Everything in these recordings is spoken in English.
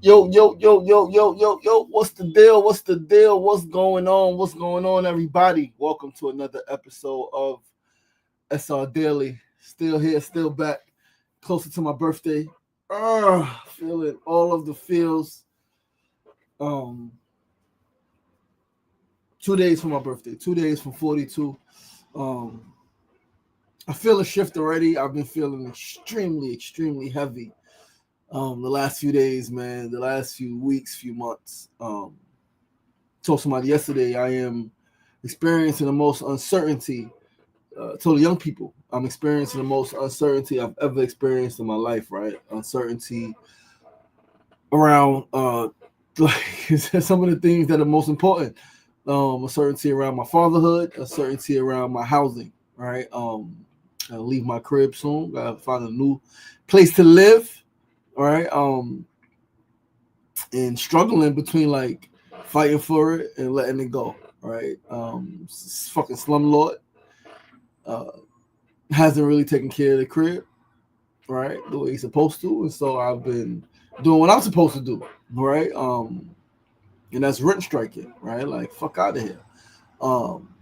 Yo. What's the deal? What's the deal? What's going on? What's going on, everybody? Welcome to another episode of SRDaily. Still here, still back, closer to my birthday. Feeling all of the feels. Um, 2 days from my birthday, 2 days from 42. Um, I feel a shift already. I've been feeling extremely heavy. The last few days, man, the last few weeks, few months. Told somebody yesterday I am experiencing the most uncertainty. Told the young people I'm experiencing the most uncertainty I've ever experienced in my life. Right, uncertainty around like some of the things that are most important. Uncertainty around my fatherhood, uncertainty around my housing. Right, I leave my crib soon. Gotta find a new place to live. All right, and struggling between like fighting for it and letting it go. Right, fucking slumlord hasn't really taken care of the crib, right, the way he's supposed to, and so I've been doing what I'm supposed to do, right, and that's rent striking, right, like fuck out of here, um,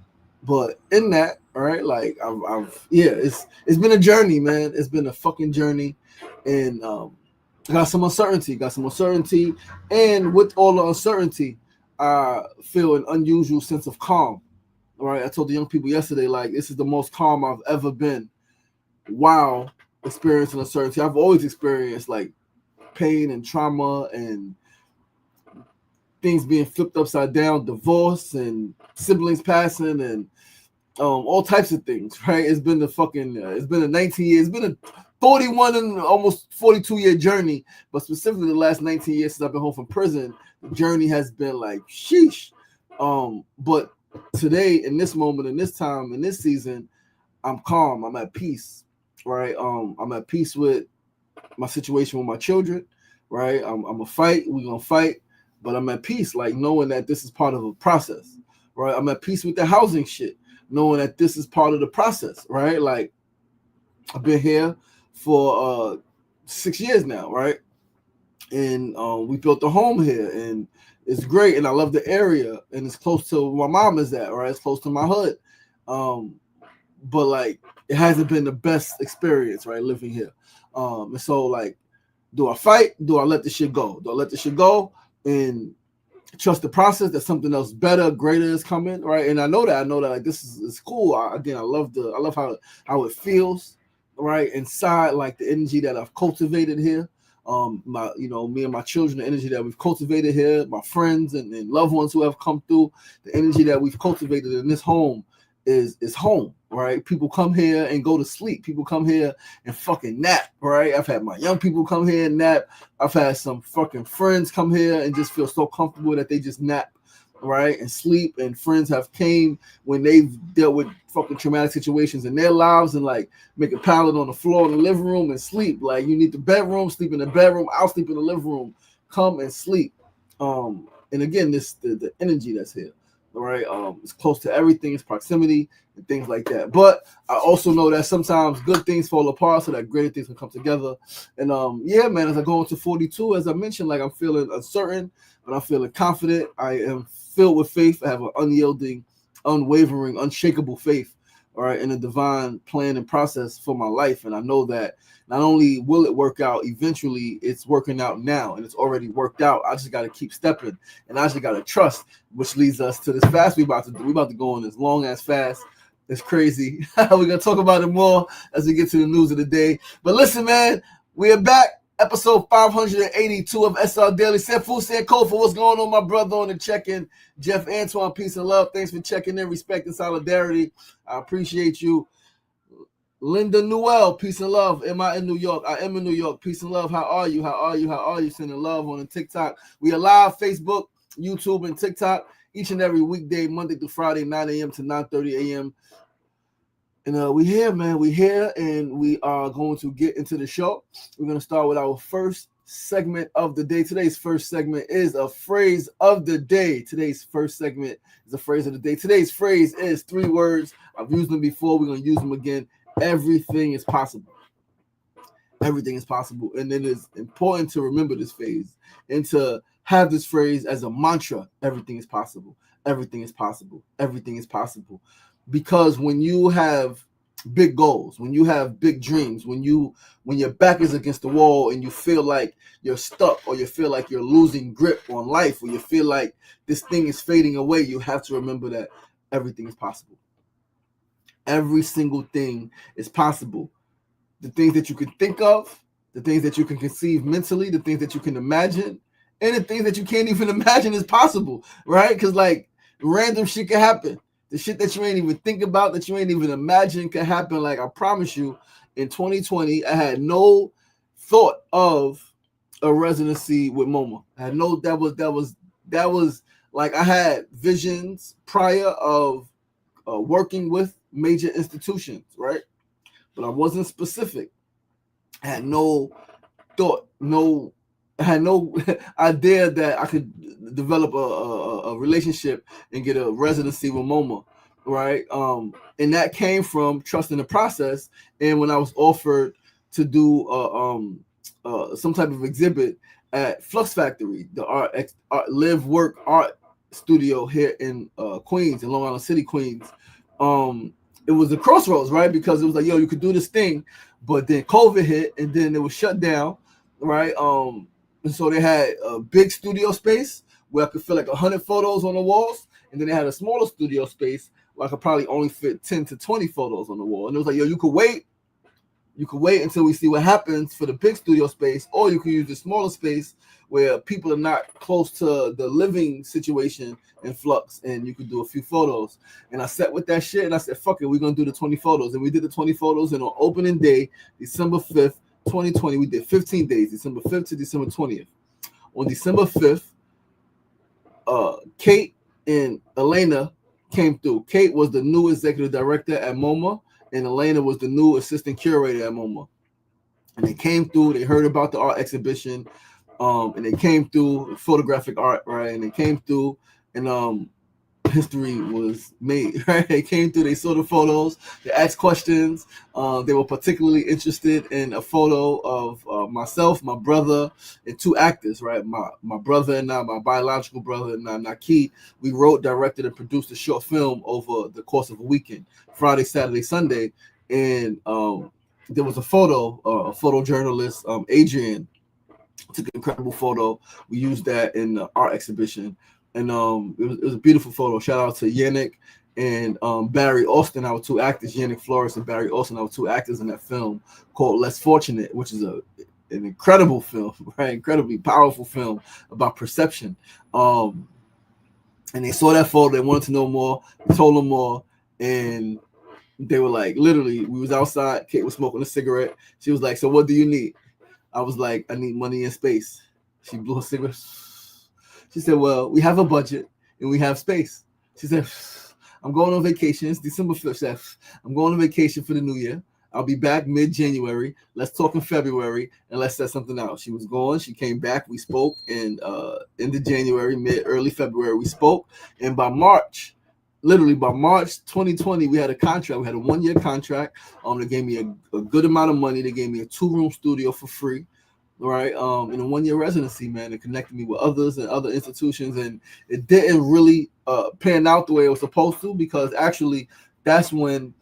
but in that, right, like I've yeah, it's been a journey, man. It's been a fucking journey, and got some uncertainty, and with all the uncertainty, I feel an unusual sense of calm. All right, I told the young people yesterday, like this is the most calm I've ever been while experiencing uncertainty. I've always experienced like pain and trauma and things being flipped upside down, divorce and siblings passing and all types of things. Right? It's been it's been a 19 years, it's been a 41 and almost 42-year journey, but specifically the last 19 years since I've been home from prison, the journey has been like sheesh. But today, in this moment, in this time, in this season, I'm calm. I'm at peace, right? I'm at peace with my situation with my children, right? I'm gonna fight. We're gonna fight, but I'm at peace, like knowing that this is part of a process, right? I'm at peace with the housing shit, knowing that this is part of the process, right? Like I've been here for 6 years now, right? And we built a home here, and it's great, and I love the area, and it's close to where my mom is at, right? It's close to my hood, but like it hasn't been the best experience, right, living here. And so like, do I fight? Do I let the shit go? Do I let the shit go and trust the process that something else better, greater is coming, right? And I know that like this is cool. I love how it feels, right, inside, like the energy that I've cultivated here. Me and my children, the energy that we've cultivated here, my friends and loved ones who have come through, the energy that we've cultivated in this home is home, right? People come here and go to sleep. People come here and fucking nap, right? I've had my young people come here and nap. I've had some fucking friends come here and just feel so comfortable that they just nap, right, and sleep. And friends have came when they've dealt with fucking traumatic situations in their lives and like make a pallet on the floor in the living room and sleep. Like you need the bedroom, sleep in the bedroom. I'll sleep in the living room. Come and sleep. And again, the energy that's here. All right, it's close to everything, it's proximity and things like that. But I also know that sometimes good things fall apart so that greater things can come together. And yeah, man, as I go into 42, as I mentioned, like I'm feeling uncertain, but I'm feeling confident. I am filled with faith. I have an unyielding, unwavering, unshakable faith, all right, in the divine plan and process for my life. And I know that not only will it work out eventually, it's working out now, and it's already worked out. I just got to keep stepping, and I just got to trust, which leads us to this fast we about to do. We about to go on this long ass fast. It's crazy. We're gonna talk about it more as we get to the news of the day. But listen, man, we are back. Episode 582 of SR Daily. Sefu Sankofa, what's going on, my brother on the check-in? Jeff Antoine, peace and love. Thanks for checking in, respect and solidarity. I appreciate you. Linda Newell, peace and love. Am I in New York? I am in New York. Peace and love. How are you? How are you? How are you? Sending love on the TikTok. We are live, Facebook, YouTube, and TikTok each and every weekday, Monday through Friday, 9 a.m. to 9:30 a.m. And we here, man. We here, and we are going to get into the show. We're going to start with our first segment of the day. Today's first segment is a phrase of the day. Today's first segment is a phrase of the day. Today's phrase is 3 words. I've used them before. We're going to use them again. Everything is possible. Everything is possible. And it is important to remember this phase and to have this phrase as a mantra. Everything is possible. Everything is possible. Everything is possible. Because when you have big goals, when you have big dreams, when your back is against the wall and you feel like you're stuck, or you feel like you're losing grip on life, or you feel like this thing is fading away, you have to remember that everything is possible. Every single thing is possible. The things that you can think of, the things that you can conceive mentally, the things that you can imagine, and the things that you can't even imagine is possible, right? Because like random shit can happen. The shit that you ain't even think about, that you ain't even imagine can happen. Like I promise you, in 2020, I had no thought of a residency with MoMA. I had no, that was like I had visions prior of working with major institutions, right? But I wasn't specific. I had no thought, I had no idea that I could develop a relationship and get a residency with MoMA, right? And that came from trusting the process. And when I was offered to do some type of exhibit at Flux Factory, the art live work art studio here in Queens, in Long Island City, Queens. It was a crossroads, right? Because it was like, yo, you could do this thing, but then COVID hit, and then it was shut down, right? And so they had a big studio space where I could fit like 100 photos on the walls, and then they had a smaller studio space where I could probably only fit 10 to 20 photos on the wall. And it was like, yo, you could wait until we see what happens for the big studio space, or you can use the smaller space where people are not close to the living situation in Flux, and you could do a few photos. And I sat with that shit, and I said, fuck it, we're going to do the 20 photos. And we did the 20 photos, and on opening day, December 5th, 2020, we did 15 days, December 5th to December 20th. On December 5th, Kate and Elena came through. Kate was the new executive director at MoMA, and Elena was the new assistant curator at MoMA. And they came through, they heard about the art exhibition, and they came through photographic art, right? And they came through, and history was made, right? They came through, they saw the photos, they asked questions. They were particularly interested in a photo of myself, my brother, and two actors, right? My brother and I, my biological brother and I, Naki, we wrote, directed, and produced a short film over the course of a weekend, Friday, Saturday, Sunday. And there was a photojournalist, Adrian, took an incredible photo. We used that in the art exhibition, and it was a beautiful photo. Shout out to Yannick and Barry Austin, our two actors. Yannick Flores and Barry Austin, our two actors in that film called Less Fortunate, which is an incredible film, right? Incredibly powerful film about perception. And they saw that photo, they wanted to know more, we told them more, and they were like, literally, we was outside, Kate was smoking a cigarette. She was like, so what do you need? I was like, I need money and space. She blew a cigarette. She said, well, we have a budget and we have space. She said, I'm going on vacation. It's December 5th. I'm going on vacation for the new year. I'll be back mid-January. Let's talk in February and let's set something out. She was gone. She came back. We spoke, and end of January, early February, we spoke. And by March 2020, we had a contract. We had a 1-year contract. They gave me a good amount of money. They gave me a 2-room studio for free, right? And a 1-year residency, man. It connected me with others and other institutions, and it didn't really pan out the way it was supposed to, because actually that's when,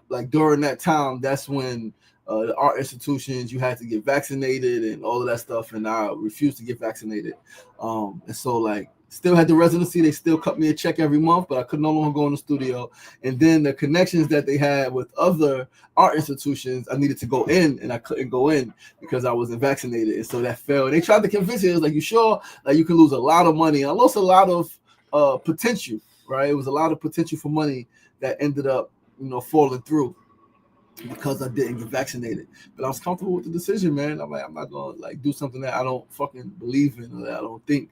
like during that time, that's when the art institutions, you had to get vaccinated and all of that stuff, and I refused to get vaccinated. And so like, still had the residency. They still cut me a check every month, but I could no longer go in the studio. And then the connections that they had with other art institutions, I needed to go in, and I couldn't go in because I wasn't vaccinated. And so that failed. They tried to convince me. It was like, you sure? Like, you can lose a lot of money. I lost a lot of potential, right? It was a lot of potential for money that ended up, falling through because I didn't get vaccinated. But I was comfortable with the decision, man. I'm like, I'm not gonna like do something that I don't fucking believe in, or that I don't think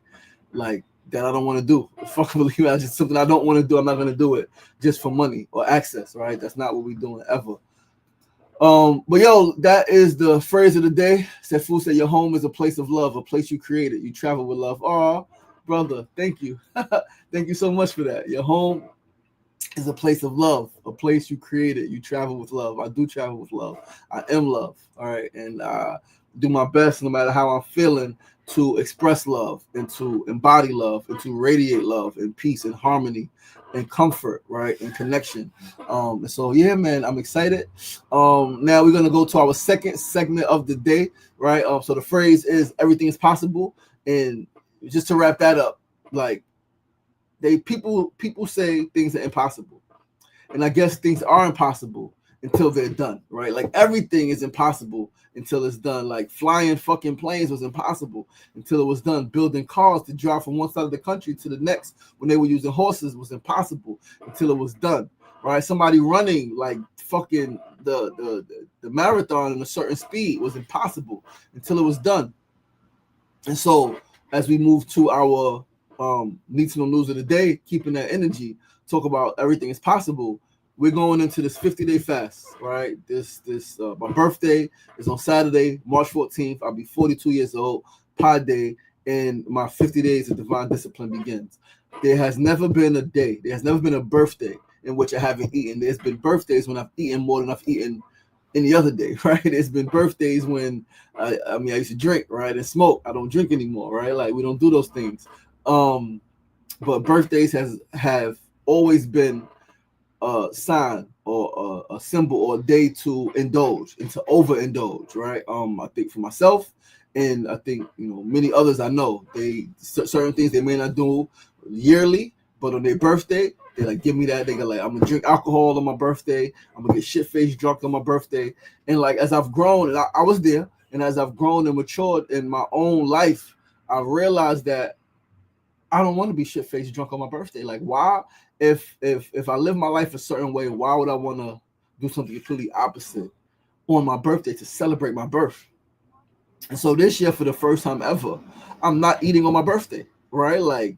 like that I don't want to do. Fucking believe it. Just something I don't want to do. I'm not gonna do it just for money or access, right? That's not what we're doing ever. But yo, that is the phrase of the day. Sefu said, your home is a place of love, a place you created. You travel with love. Oh, brother, thank you. Thank you so much for that. Your home is a place of love, a place you created. You travel with love. I do travel with love. I am love. All right. And I do my best, no matter how I'm feeling, to express love and to embody love and to radiate love and peace and harmony and comfort, right? And connection. And so, yeah, man, I'm excited. Now we're going to go to our second segment of the day, right? So the phrase is everything is possible. And just to wrap that up, like, people say things are impossible, and I guess things are impossible until they're done, right? Like everything is impossible until it's done. Like flying fucking planes was impossible until it was done. Building cars to drive from one side of the country to the next when they were using horses was impossible until it was done, right? Somebody running like fucking the marathon in a certain speed was impossible until it was done. And so as we move to our need to know news of the day, keeping that energy, talk about everything is possible. We're going into this 50-day fast, right? My birthday is on Saturday, March 14th. I'll be 42 years old, Pi Day, and my 50 days of divine discipline begins. There has never been a day, there has never been a birthday in which I haven't eaten. There's been birthdays when I've eaten more than I've eaten any other day, right? There's been birthdays when I used to drink, right, and smoke. I don't drink anymore, right? Like we don't do those things. But birthdays have always been a sign or a symbol or a day to indulge and to overindulge, right? I think for myself, and I think many others I know, they certain things they may not do yearly, but on their birthday, they like give me that. They go like, I'm gonna drink alcohol on my birthday. I'm gonna get shit faced drunk on my birthday. And like as I've grown, and I was there, and as I've grown and matured in my own life, I realized that I don't want to be shit faced drunk on my birthday. Like, why? If I live my life a certain way, why would I want to do something completely opposite on my birthday to celebrate my birth? And so this year, for the first time ever, I'm not eating on my birthday, right? Like,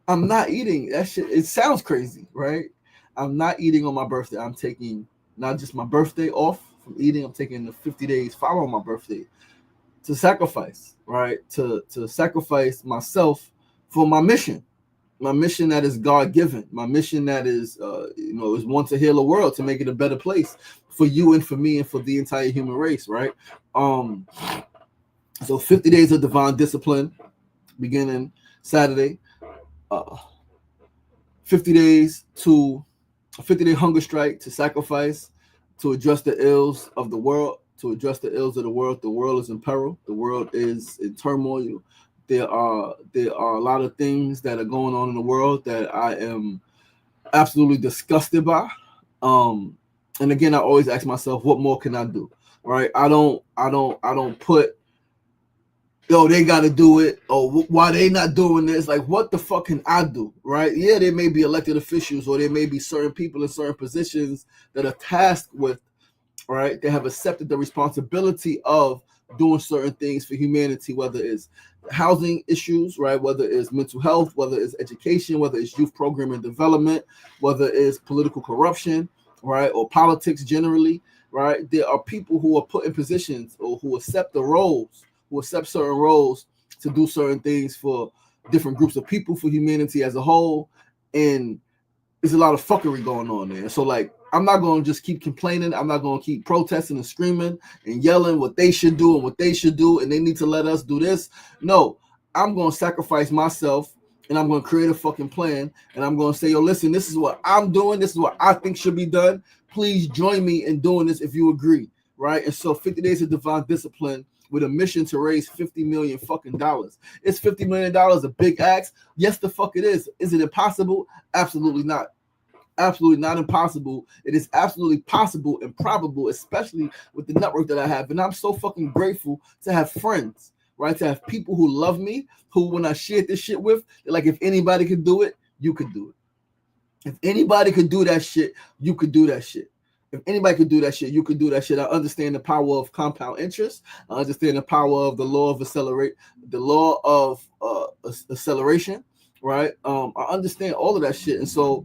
I'm not eating. That shit, it sounds crazy, right? I'm not eating on my birthday. I'm taking not just my birthday off from eating. I'm taking the 50 days following my birthday to sacrifice, right? To sacrifice myself for my mission that is God-given, my mission that is, is one to heal the world, to make it a better place for you and for me and for the entire human race, right? So 50 days of divine discipline beginning Saturday, 50 days to a 50-day hunger strike to sacrifice, to address the ills of the world, to address the ills of the world. The world is in peril. The world is in turmoil. There are a lot of things that are going on in the world that I am absolutely disgusted by. And again, I always ask myself, what more can I do? Right? I don't put, they got to do it. Oh, why they not doing this? Like, what the fuck can I do? Right? Yeah, there may be elected officials or there may be certain people in certain positions that are tasked with, right? They have accepted the responsibility of doing certain things for humanity, whether it's housing issues, right? Whether it's mental health, whether it's education, whether it's youth program and development, whether it's political corruption, right? Or politics generally, right? There are people who are put in positions or who accept certain roles to do certain things for different groups of people, for humanity as a whole. And there's a lot of fuckery going on there. So like, I'm not going to just keep complaining. I'm not going to keep protesting and screaming and yelling what they should do and what they should do, and they need to let us do this. No, I'm going to sacrifice myself, and I'm going to create a fucking plan, and I'm going to say, yo, listen, this is what I'm doing. This is what I think should be done. Please join me in doing this if you agree, right? And so 50 days of divine discipline with a mission to raise $50 million fucking dollars. Is $50 million a big ask? Yes, the fuck it is. Is it impossible? Absolutely not. Absolutely not impossible. It is absolutely possible and probable, especially with the network that I have. And I'm so fucking grateful to have friends, right? To have people who love me, who when I share this shit with, they're like, if anybody could do it, you could do it. If anybody could do that shit, you could do that shit. If anybody could do that shit, you could do that shit. I understand the power of compound interest. I understand the power of the law of acceleration, right? I understand all of that shit. And so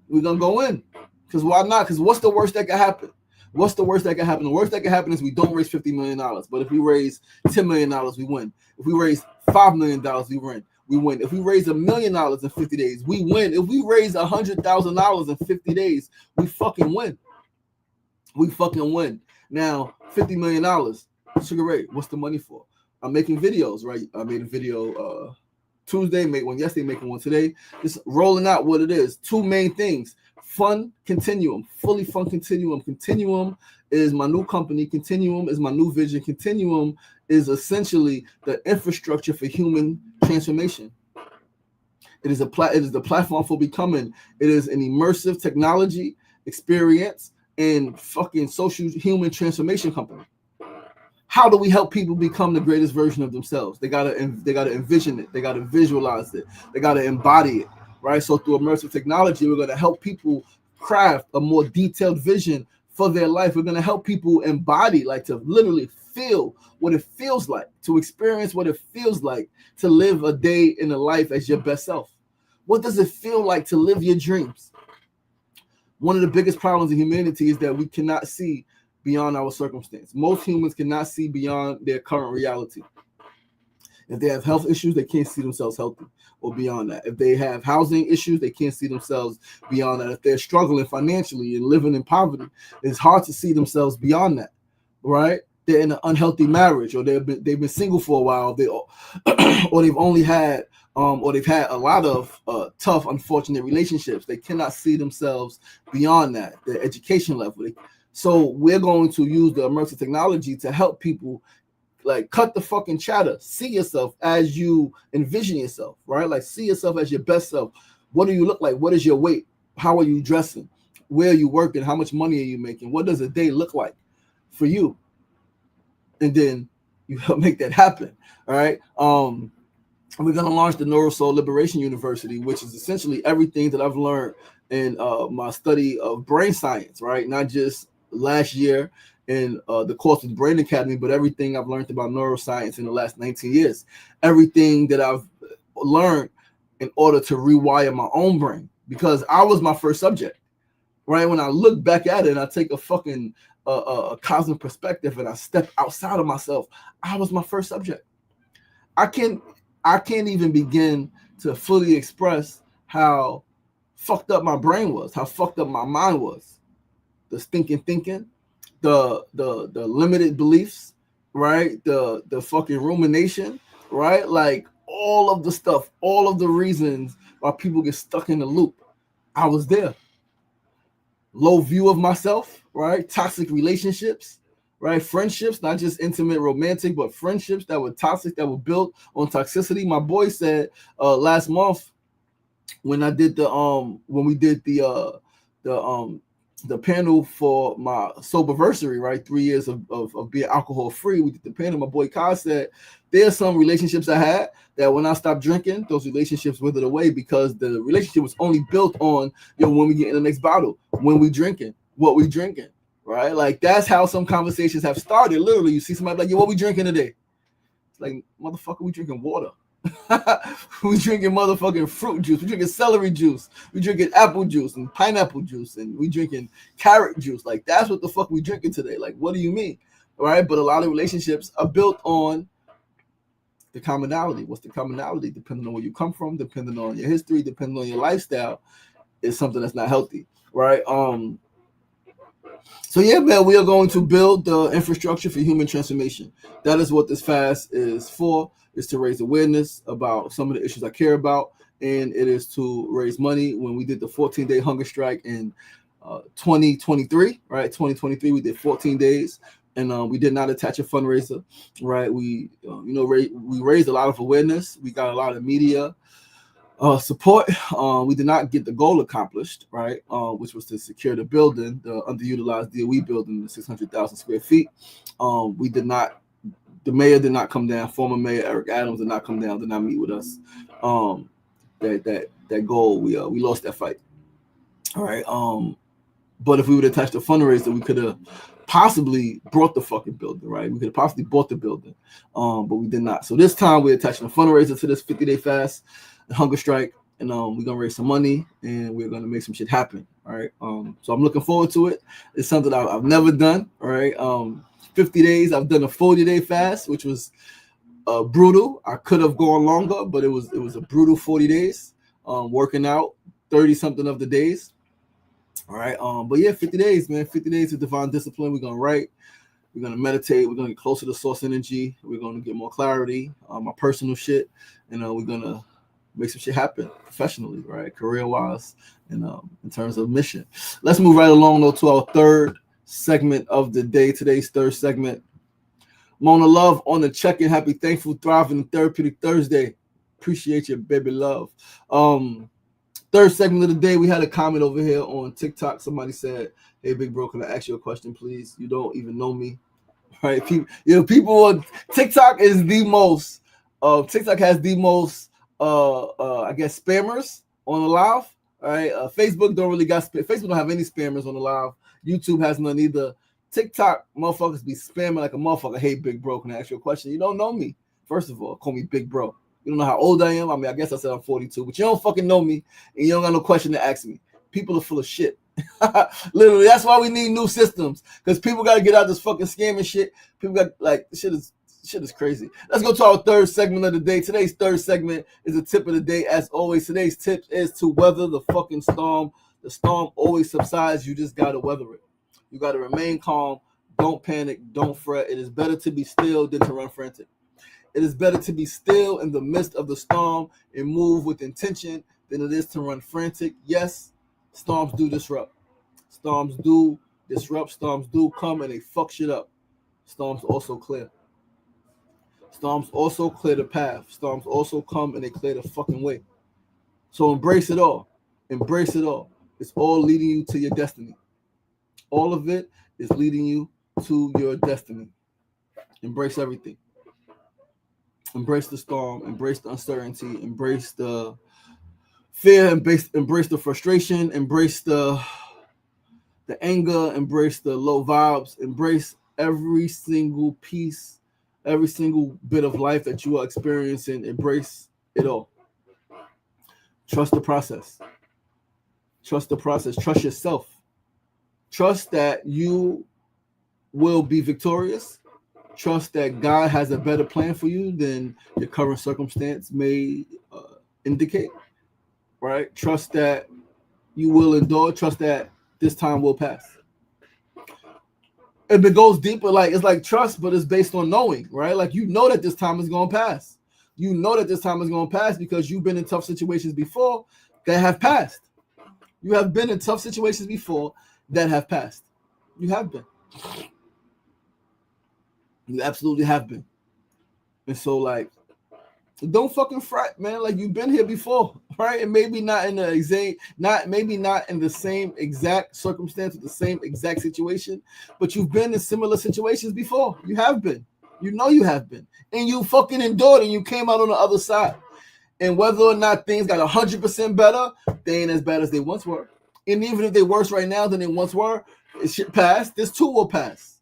we're going to go in. Because why not? Because what's the worst that can happen? What's the worst that can happen? The worst that can happen is we don't raise $50 million. But if we raise $10 million, we win. If we raise $5 million, we win. we win. If we raise $1 million in 50 days, we win. If we raise $100,000 in 50 days, we fucking win. We fucking win. Now, $50 million. Sugar Ray, what's the money for? I'm making videos, right? I made a video Tuesday, made one yesterday, making one today. Just rolling out what it is. Two main things. Fun Continuum, fully fun Continuum. Continuum is my new company. Continuum is my new vision. Continuum is essentially the infrastructure for human transformation. It is the platform for becoming. It is an immersive technology experience and fucking social human transformation company. How do we help people become the greatest version of themselves? They gotta envision it. They gotta visualize it. They gotta embody it, right? So through immersive technology, we're gonna help people craft a more detailed vision for their life. We're gonna help people embody, like to literally feel what it feels like, to experience what it feels like to live a day in a life as your best self. What does it feel like to live your dreams? One of the biggest problems in humanity is that we cannot see beyond our circumstance. Most humans cannot see beyond their current reality. If they have health issues, they can't see themselves healthy or beyond that. If they have housing issues, they can't see themselves beyond that. If they're struggling financially and living in poverty, it's hard to see themselves beyond that, right? They're in an unhealthy marriage, or they've been single for a while, or they've only had or they've had a lot of tough, unfortunate relationships. They cannot see themselves beyond that, their education level. So we're going to use the immersive technology to help people like cut the fucking chatter. See yourself as you envision yourself, right? Like see yourself as your best self. What do you look like? What is your weight? How are you dressing? Where are you working? How much money are you making? What does a day look like for you? And then you help make that happen, all right? We're going to launch the Neurosoul Liberation University, which is essentially everything that I've learned in my study of brain science, right? Not just last year in the course of the Brain Academy, but everything I've learned about neuroscience in the last 19 years. Everything that I've learned in order to rewire my own brain, because I was my first subject, right? When I look back at it and I take a fucking a cosmic perspective and I step outside of myself, I was my first subject. I can't even begin to fully express how fucked up my brain was, how fucked up my mind was. The stinking thinking, the limited beliefs, right? The fucking rumination, right? Like all of the stuff, all of the reasons why people get stuck in the loop. I was there. Low view of myself, right? Toxic relationships, right? Friendships, not just intimate, romantic, but friendships that were toxic, that were built on toxicity. My boy said last month when I did when we did the panel for my soberversary, right? 3 years of being alcohol free. We did the panel. My boy Kai said there's some relationships I had that when I stopped drinking, those relationships withered away because the relationship was only built on, when we get in the next bottle, when we drinking, what we drinking, right? Like that's how some conversations have started. Literally, you see somebody like, what we drinking today? It's like, motherfucker, we drinking water. We drinking motherfucking fruit juice. We drinking celery juice. We drinking apple juice and pineapple juice, and we drinking carrot juice. Like that's what the fuck we drinking today. Like, what do you mean? All right, but a lot of relationships are built on the commonality. What's the commonality? Depending on where you come from, depending on your history, depending on your lifestyle, is something that's not healthy, right? So yeah, man, we are going to build the infrastructure for human transformation. That is what this fast is for, is to raise awareness about some of the issues I care about, and it is to raise money. When we did the 14-day hunger strike in 2023, right? 2023, we did 14 days, and we did not attach a fundraiser, right? We, we raised a lot of awareness. We got a lot of media support. We did not get the goal accomplished, right? Which was to secure the building, the underutilized DOE building, the 600,000 square feet. We did not. The mayor did not come down. Former Mayor Eric Adams did not come down. Did not meet with us. That goal, we lost that fight. All right. But if we would have attached a fundraiser, we could have possibly brought the fucking building, right? We could have possibly bought the building, but we did not. So this time we're attaching a fundraiser to this 50-day fast, the hunger strike, and we're gonna raise some money and we're gonna make some shit happen. All right. So I'm looking forward to it. It's something I've never done. All right. 50 days. I've done a 40-day fast, which was brutal. I could have gone longer, but it was a brutal 40 days. Working out 30 something of the days. All right. But yeah, 50 days, man. 50 days of divine discipline. We're gonna write. We're gonna meditate. We're gonna get closer to source energy. We're gonna get more clarity on my personal shit, and we're gonna make some shit happen professionally, right? Career wise, and in terms of mission. Let's move right along though to our third segment of the day. Today's third segment. Mona Love on the check-in. Happy, thankful, thriving, therapeutic Thursday. Appreciate you, baby love. Third segment of the day, we had a comment over here on TikTok. Somebody said, "Hey, big bro, can I ask you a question, please? You don't even know me." Right? People on TikTok is the most. TikTok has the most. I guess spammers on the live. All right. Facebook don't really got. Facebook don't have any spammers on the live. YouTube has none either. TikTok motherfuckers be spamming like a motherfucker. "Hey, big bro, can I ask you a question? You don't know me. First of all, call me big bro. You don't know how old I am. I mean, I guess I said I'm 42, but you don't fucking know me, and you don't got no question to ask me. People are full of shit." Literally, that's why we need new systems, because people got to get out this fucking scamming shit. People got like shit is crazy. Let's go to our third segment of the day. Today's third segment is a tip of the day. As always, today's tip is to weather the fucking storm. The storm always subsides. You just got to weather it. You got to remain calm. Don't panic. Don't fret. It is better to be still than to run frantic. It is better to be still in the midst of the storm and move with intention than it is to run frantic. Yes, storms do disrupt. Storms do disrupt. Storms do come and they fuck shit up. Storms also clear. Storms also clear the path. Storms also come and they clear the fucking way. So embrace it all. Embrace it all. It's all leading you to your destiny. All of it is leading you to your destiny. Embrace everything. Embrace the storm. Embrace the uncertainty. Embrace the fear. Embrace the frustration. Embrace the anger. Embrace the low vibes. Embrace every single piece, every single bit of life that you are experiencing. Embrace it all. Trust the process. Trust the process. Trust yourself. Trust that you will be victorious. Trust that God has a better plan for you than your current circumstance may indicate, right? Trust that you will endure. Trust that this time will pass. If it goes deeper, like it's like trust, but it's based on knowing, right? Like you know that this time is going to pass. You know that this time is going to pass because you've been in tough situations before that have passed. You have been in tough situations before that have passed. You have been. You absolutely have been. And so, like, don't fucking fret, man. Like you've been here before, right? And maybe not in the same exact circumstance, with the same exact situation, but you've been in similar situations before. You have been. You know you have been. And you fucking endured and you came out on the other side. And whether or not things got 100% better, they ain't as bad as they once were. And even if they're worse right now than they once were, it should pass. This too will pass.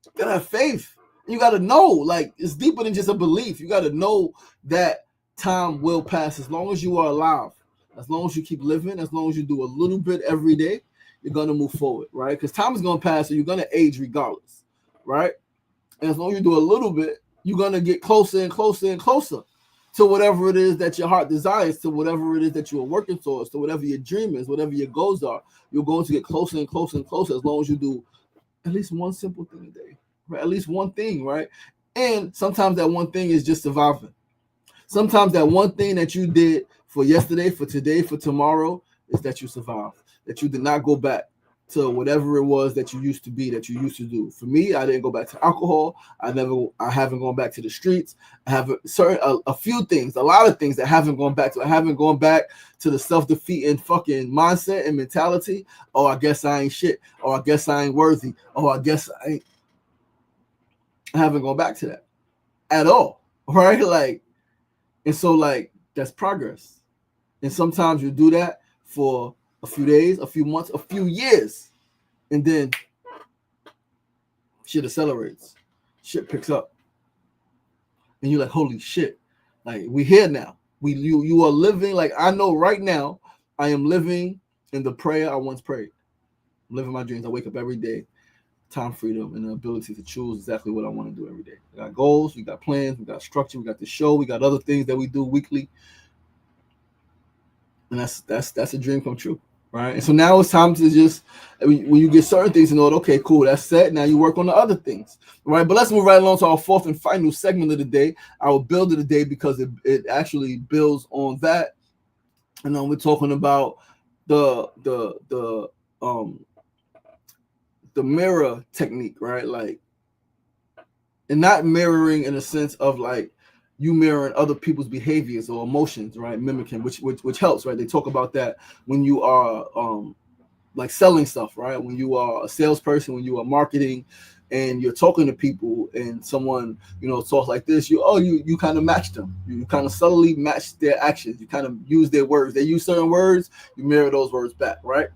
You gotta have faith. You gotta know, like, it's deeper than just a belief. You gotta know that time will pass as long as you are alive. As long as you keep living, as long as you do a little bit every day, you're gonna move forward, right? Because time is gonna pass, so you're gonna age regardless, right? And as long as you do a little bit, you're gonna get closer and closer and closer to whatever it is that your heart desires, to whatever it is that you are working towards, to whatever your dream is, whatever your goals are. You're going to get closer and closer and closer as long as you do at least one simple thing a day, right? At least one thing, right? And sometimes that one thing is just surviving. Sometimes that one thing that you did for yesterday, for today, for tomorrow is that you survived, that you did not go back to whatever it was that you used to be, that you used to do. For me, I didn't go back to alcohol. I haven't gone back to the streets. I have a few things, a lot of things that I haven't gone back to. I haven't gone back to the self-defeating fucking mindset and mentality. Oh, I guess I ain't shit. Oh, I guess I ain't worthy. Oh, I guess I haven't gone back to that at all, right? Like, and so like that's progress. And sometimes you do that for a few days, a few months, a few years, and then shit accelerates. Shit picks up. And you're like, holy shit. Like, we here now. You are living, like, I know right now I am living in the prayer I once prayed. I'm living my dreams. I wake up every day time freedom and the ability to choose exactly what I want to do every day. We got goals, we got plans, we got structure, we got the show, we got other things that we do weekly, and that's a dream come true, right? And so now it's time to just, when you get certain things in order, okay, cool, that's set. Now you work on the other things, right? But let's move right along to our fourth and final segment of the day, our build of the day, because it actually builds on that. And then we're talking about the mirror technique, right? Like, and not mirroring in a sense of like you mirroring other people's behaviors or emotions, right? Mimicking, which helps, right? They talk about that when you are like selling stuff, right? When you are a salesperson, when you are marketing, and you're talking to people, and someone talks like this, you kind of match them. You kind of subtly match their actions. You kind of use their words. They use certain words, you mirror those words back, right?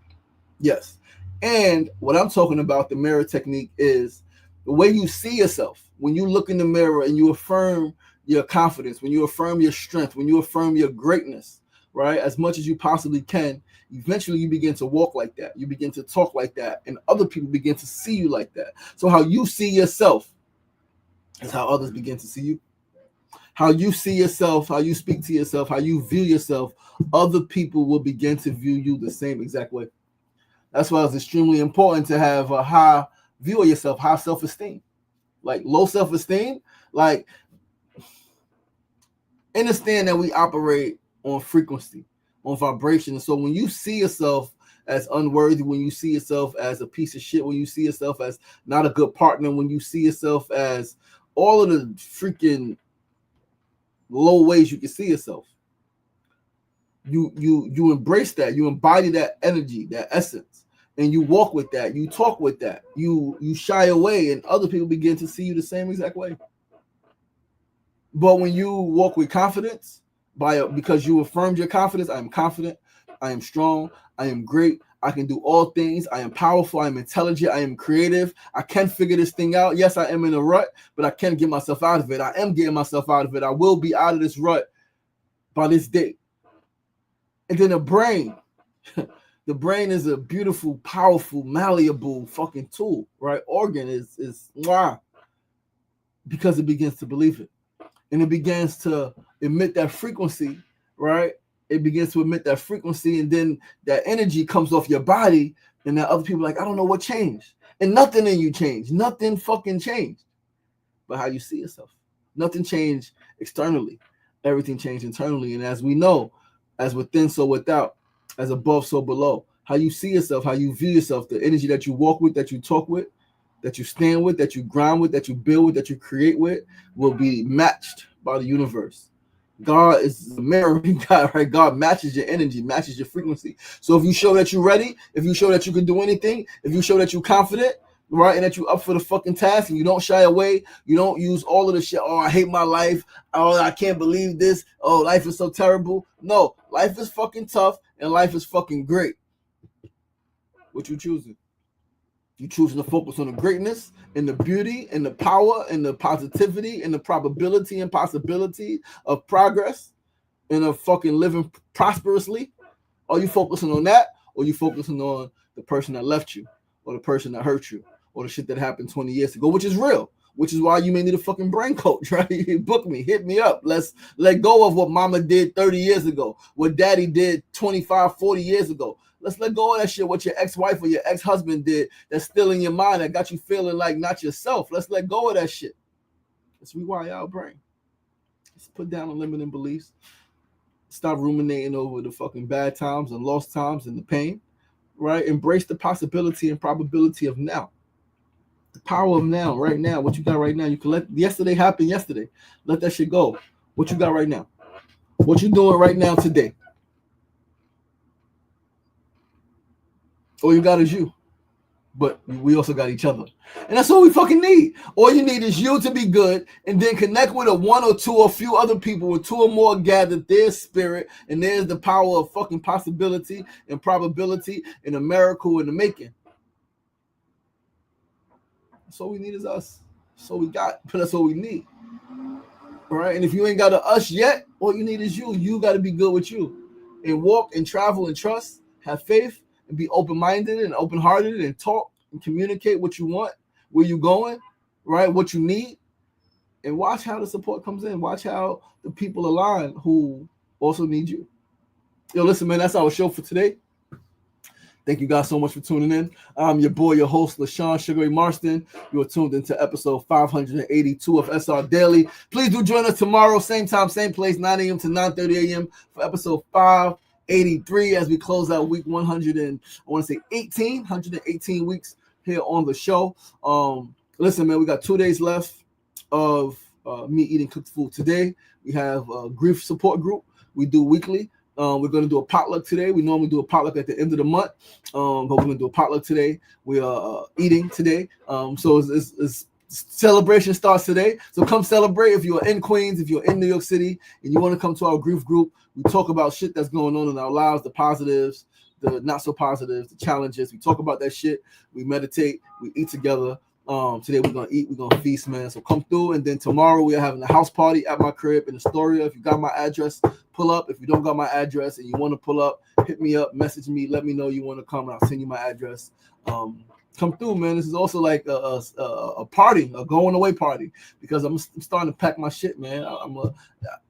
Yes. And what I'm talking about, the mirror technique, is the way you see yourself. When you look in the mirror and you affirm your confidence, when you affirm your strength, when you affirm your greatness, right, as much as you possibly can, eventually you begin to walk like that. You begin to talk like that, and other people begin to see you like that. So how you see yourself is how others begin to see you. How you see yourself, how you speak to yourself, how you view yourself, other people will begin to view you the same exact way. That's why it's extremely important to have a high view of yourself, high self-esteem. Like low self-esteem, like understand that we operate on frequency, on vibration. And so when you see yourself as unworthy, when you see yourself as a piece of shit, when you see yourself as not a good partner, when you see yourself as all of the freaking low ways you can see yourself, you embrace that, you embody that energy, that essence, and you walk with that, you talk with that, you shy away, and other people begin to see you the same exact way. But when you walk with confidence, because you affirmed your confidence, I am confident, I am strong, I am great, I can do all things, I am powerful, I am intelligent, I am creative, I can figure this thing out. Yes, I am in a rut, but I can get myself out of it. I am getting myself out of it. I will be out of this rut by this day. And then the brain is a beautiful, powerful, malleable fucking tool, right? Organ is because it begins to believe it. And it begins to emit that frequency, right? It begins to emit that frequency, and then that energy comes off your body, and then other people are like, I don't know what changed. And nothing in you changed. Nothing fucking changed. But how you see yourself. Nothing changed externally. Everything changed internally. And as we know, as within, so without, as above, so below. How you see yourself, how you view yourself, the energy that you walk with, that you talk with, that you stand with, that you grind with, that you build with, that you create with, will be matched by the universe. God is the mirroring God, right? God matches your energy, matches your frequency. So if you show that you're ready, if you show that you can do anything, if you show that you're confident, right, and that you're up for the fucking task, and you don't shy away, you don't use all of the shit, oh, I hate my life, oh, I can't believe this, oh, life is so terrible. No, life is fucking tough, and life is fucking great. What you choosing? You choosing to focus on the greatness and the beauty and the power and the positivity and the probability and possibility of progress and of fucking living prosperously? Are you focusing on that, or you focusing on the person that left you, or the person that hurt you, or the shit that happened 20 years ago, which is real, which is why you may need a fucking brain coach, right? Book me, hit me up. Let's let go of what mama did 30 years ago, what daddy did 25, 40 years ago. Let's let go of that shit, what your ex-wife or your ex-husband did that's still in your mind, that got you feeling like not yourself. Let's let go of that shit. Let's rewire our brain. Let's put down the limiting beliefs. Stop ruminating over the fucking bad times and lost times and the pain, right? Embrace the possibility and probability of now. The power of now, right now. What you got right now. You can let yesterday happen yesterday. Let that shit go. What you got right now. What you doing right now today. All you got is you. But we also got each other. And that's all we fucking need. All you need is you to be good, and then connect with a one or two or few other people, with two or more gathered, there's spirit, and there's the power of fucking possibility and probability and a miracle in the making. That's all we need is us. That's all we got, but that's all we need. All right? And if you ain't got a us yet, all you need is you. You got to be good with you. And walk and travel and trust, have faith, and be open-minded and open-hearted and talk and communicate what you want where you going, right? What you need, and watch how the support comes in. Watch how the people align who also need you. Yo, listen, man, that's our show for today. Thank you guys so much for tuning in. I'm your boy, your host, LaShawn Sugary Marston. You are tuned into episode 582 of SR Daily. Please do join us tomorrow, same time, same place, 9 a.m. to 9:30 a.m. for episode 583 as we close out week 118 weeks here on the show. Listen, man, we got 2 days left of me eating cooked food. Today, we have a grief support group we do weekly. We're going to do a potluck today. We normally do a potluck at the end of the month, but we're going to do a potluck today. We are eating today. So it's celebration starts today. So come celebrate if you're in Queens, if you're in New York City, and you want to come to our grief group. We talk about shit that's going on in our lives, the positives, the not so positives, the challenges. We talk about that shit. We meditate. We eat together. Today we're gonna eat, we're gonna feast, man. So come through, and then tomorrow we are having a house party at my crib in Astoria. If you got my address, pull up. If you don't got my address and you want to pull up, hit me up, message me, let me know you want to come, and I'll send you my address. Come through, man. This is also like a party, a going away party, because I'm starting to pack my shit, man.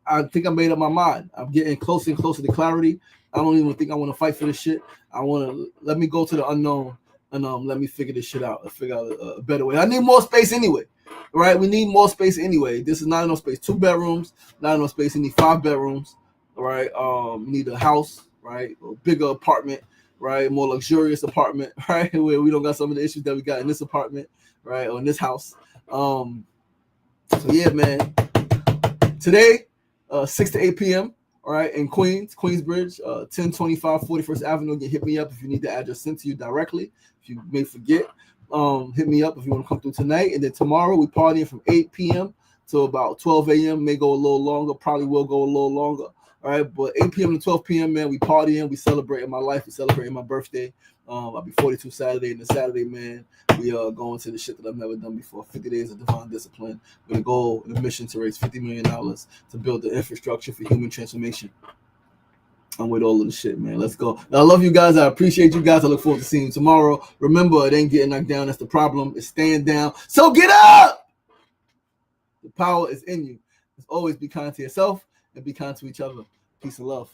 I think I made up my mind. I'm getting closer and closer to clarity. I don't even think I want to fight for this shit. I want to let me go to the unknown. And let me figure this shit out. Figure out a better way. I need more space anyway, right? We need more space anyway. This is not enough space. 2 bedrooms, not enough space. You need 5 bedrooms, all right? You need a house, right? A bigger apartment, right? More luxurious apartment, right? Where we don't got some of the issues that we got in this apartment, right? Or in this house. So yeah, man. Today, 6 to 8 p.m., all right, in Queensbridge, 1025 41st Avenue. You can hit me up if you need the address sent to you directly. If you may forget, hit me up if you want to come through tonight. And then tomorrow, we partying from 8 p.m. to about 12 a.m. May go a little longer, probably will go a little longer. All right, but 8 p.m. to 12 p.m., man, we partying, we celebrating my life, we celebrating my birthday. I'll be 42 Saturday, and the Saturday, man, we are going to the shit that I've never done before. 50 days of divine discipline with a goal and a mission to raise $50 million to build the infrastructure for human transformation. I'm with all of the shit, man. Let's go. I love you guys. I appreciate you guys. I look forward to seeing you tomorrow. Remember, it ain't getting knocked down. That's the problem. It's staying down. So get up! The power is in you. Just always be kind to yourself and be kind to each other. Peace and love.